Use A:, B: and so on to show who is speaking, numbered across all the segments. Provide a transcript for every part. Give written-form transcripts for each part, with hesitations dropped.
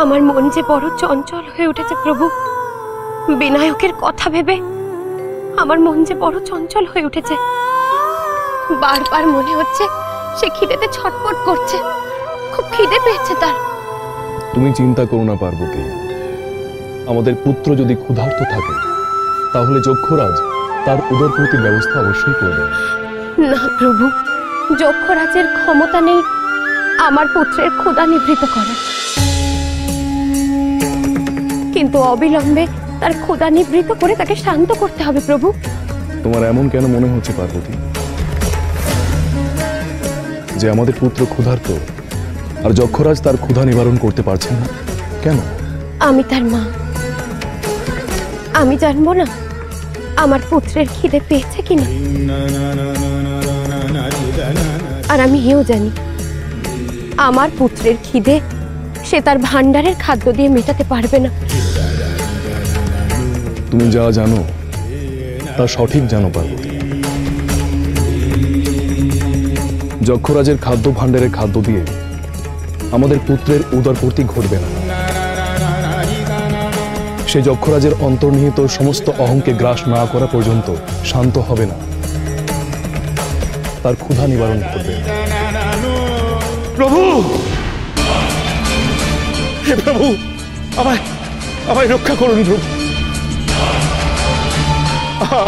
A: আমার মন যে বড় চঞ্চল হয়ে উঠেছে প্রভু। বিনায়কের কথা ভেবে আমার মন যে বড় চঞ্চল হয়ে উঠেছে। বারবার মনে হচ্ছে সে খিদেতে ছটফট করছে, খুব খিদে পেয়েছে তার।
B: তুমি চিন্তা করো না পার্বতী, আমাদের পুত্র যদি ক্ষুধার্ত থাকে তাহলে যক্ষরাজ তার উদরপূর্তির ব্যবস্থা অবশ্যই করবে।
A: না প্রভু, যক্ষরাজের ক্ষমতা নেই আমার পুত্রের ক্ষুধা নিবৃত করার, কিন্তু অবিলম্বে তার ক্ষুধা নিবৃত করে তাকে শান্ত করতে হবে প্রভু।
B: তোমার এমন কেন মনে হচ্ছে পার্বতী যে আমাদের পুত্র ক্ষুধার্ত আর যক্ষরাজ তার ক্ষুধা নিবারণ করতে পারছেন না? কেন?
A: আমি তার মা, আমি জানবো না আমার পুত্রের খিদে পেয়েছে কিনা। আর আমি এও জানি আমার পুত্রের খিদে সে তার ভান্ডারের খাদ্য দিয়ে মেটাতে পারবে না।
B: তুমি যা জানো তা সঠিক জানো পার্বতী। যক্ষরাজের খাদ্য ভান্ডারের খাদ্য দিয়ে আমাদের পুত্রের উদরপূর্তি ঘটবে না। সে যক্ষরাজের অন্তর্নিহিত সমস্ত অহংকে গ্রাস না করা পর্যন্ত শান্ত হবে না, তার ক্ষুধা নিবারণ করবে।
C: প্রভু, হে প্রভু, আমায় আমায় রক্ষা করুন প্রভু,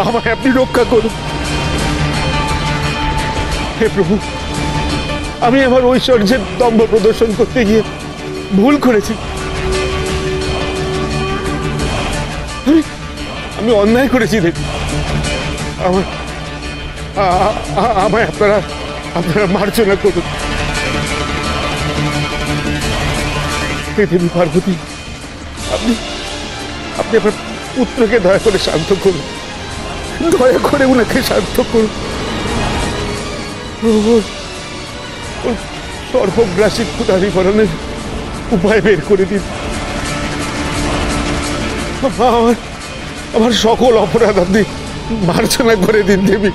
C: আমায় আপনি রক্ষা করুন। হে প্রভু, আমি আমার ঐশ্বর্যের দম্ভ প্রদর্শন করতে গিয়ে ভুল করেছি। আমি অন্যায় করেছি দেবী। আমায় আপনারা মার্জনা করুন। হে দেবী পার্বতী, আপনি আপনি আপনার পুত্রকে দয়া করে শান্ত করুন, দয়া করে উনাকে শান্ত করুন। প্রভু, সর্বগ্রাসী ক্ষুধা নিবারণের উপায় বের করে দিন। আমার সকল অপরাধ আপনি মার্জনা করে দিন দেবী,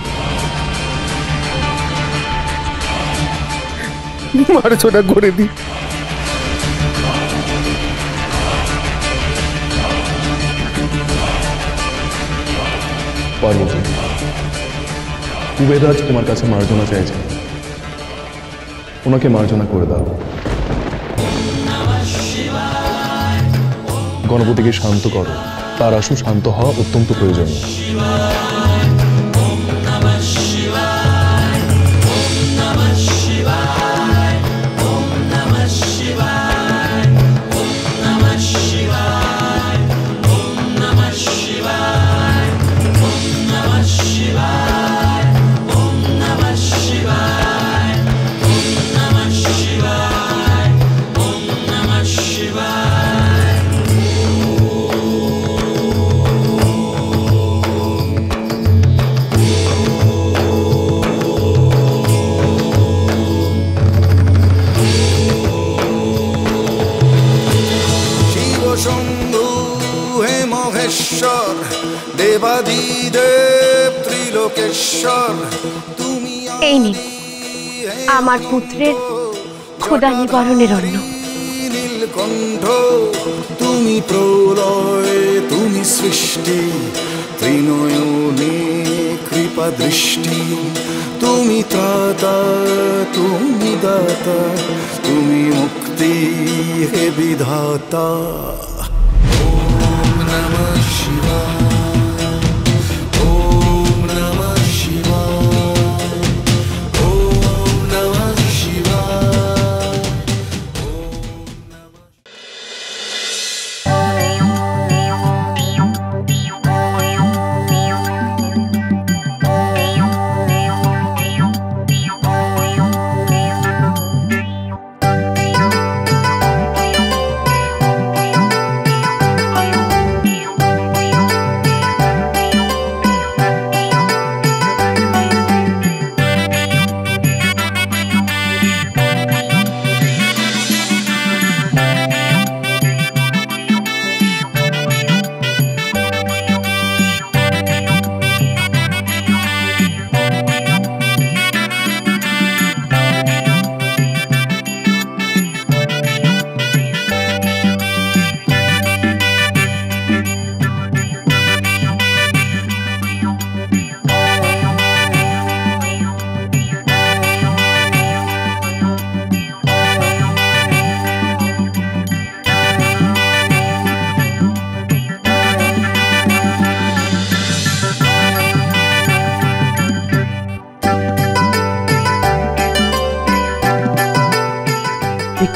C: মার্জনা করে দিন।
B: পার্বতী, কুবেররাজ তোমার কাছে মার্জনা চাইছে, ওনাকে মার্জনা করে দাও। গণপতিকে শান্ত করো, তার আশু শান্ত হওয়া অত্যন্ত প্রয়োজনীয়।
D: দেবাদিদেব ত্রিলোকেশ্বর, তুমি
A: এই নিন আমার পুত্রের ক্ষুধা নিবারণের অন্ন।
D: নীলকণ্ঠ, তুমি প্রলয়, তুমি সৃষ্টি, ত্রিনয়নে কৃপা দৃষ্টি, তুমি ত্রাতা, তুমি দাতা, তুমি মুক্তি হে বিধাতা। ওম নমঃ শিবায়, ওম নমঃ শিবায়, ওম নমঃ শিবায়।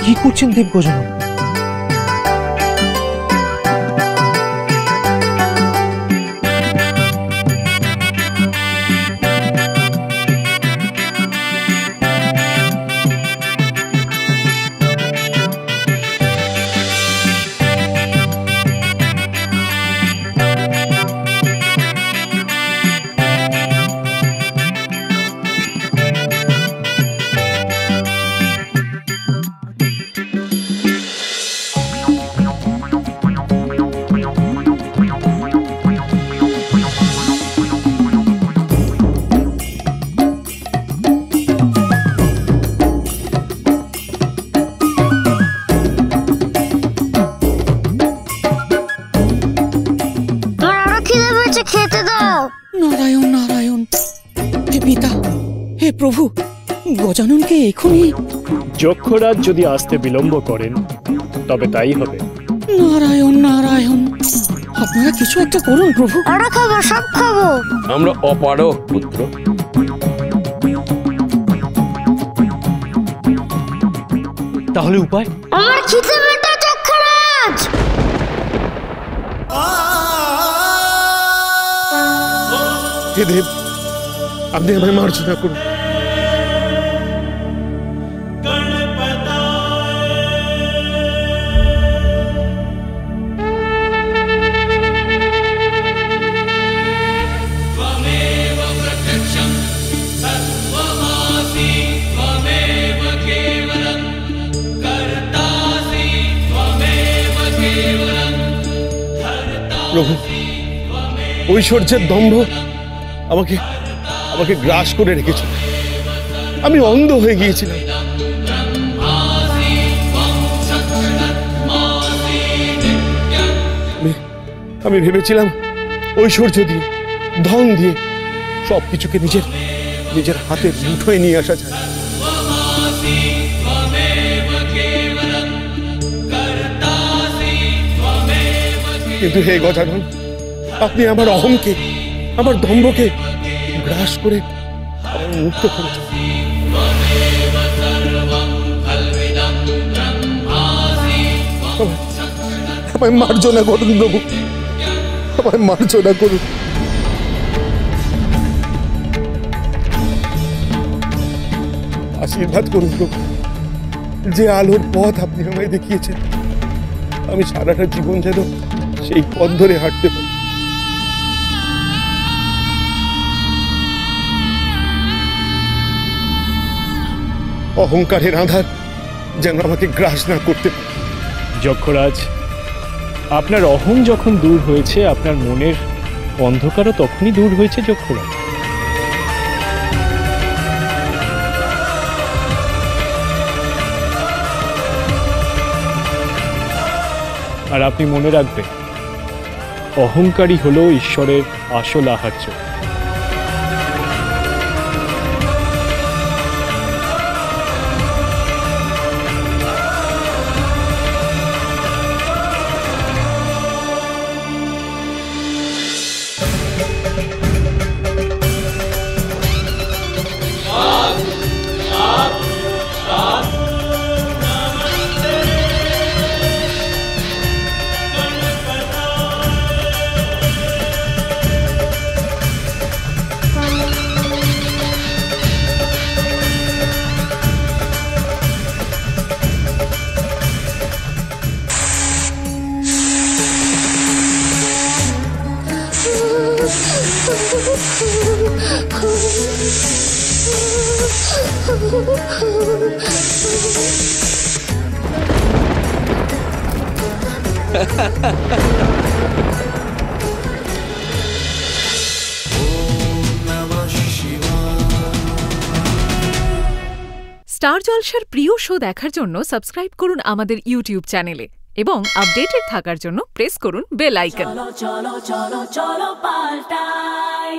E: কি করছেন দেব গজানন?
F: নারায়ণ নারায়ণ, হে পিতা, হে প্রভু, গজাননকে এখনই।
G: যক্ষরাজ যদি আসতে বিলম্ব করেন তবে তাই হবে।
F: নারায়ণ নারায়ণ, আপনারা কিছু একটা করুন প্রভু।
A: আমরা খাবো, সব খাবো।
C: আমরা অপারক পুত্র।
E: তাহলে উপায়?
A: আমার খিদে মেটা যক্ষরাজ।
C: হে দেব, আপনি আমায় মার্জনা করুন। প্রভু, ঐশ্বর্যের দম্ভ আমাকে আমাকে গ্রাস করে রেখেছিল। আমি অন্ধ হয়ে গিয়েছিলাম। আমি ভেবেছিলাম ঐশ্বর্য দিয়ে, ধন দিয়ে সবকিছুকে নিজের নিজের হাতের মুঠোয় নিয়ে আসা যায়। কিন্তু হে গজানন, আপনি আমার অহংকে, আমার দম্ভকে গ্রাস করে আমায় মুক্ত করেছেন। আমায় মার্জনা করুন প্রভু, আমায় মার্জনা করুন। আশীর্বাদ করুন প্রভু, যে আলোর পথ আপনি আমায় দেখিয়েছেন আমি সারাটা জীবন যেন সেই পথ ধরে হাঁটতে পারি। অহংকারের আঁধার যেন আমাকে গ্রাস না করতে পারে।
G: যক্ষরাজ, আপনার অহং যখন দূর হয়েছে আপনার মনের অন্ধকারও তখনই দূর হয়েছে যক্ষরাজ। আর আপনি মনে রাখবেন, অহংকারী হলো ঈশ্বরের আসল আহার্য।
H: স্টার জলসার প্রিয় শো দেখার জন্য সাবস্ক্রাইব করুন আমাদের ইউটিউব চ্যানেলে এবং আপডেটেড থাকার জন্য প্রেস করুন বেল আইকন।
I: চলো চলো চলো চলো পাল্টাই।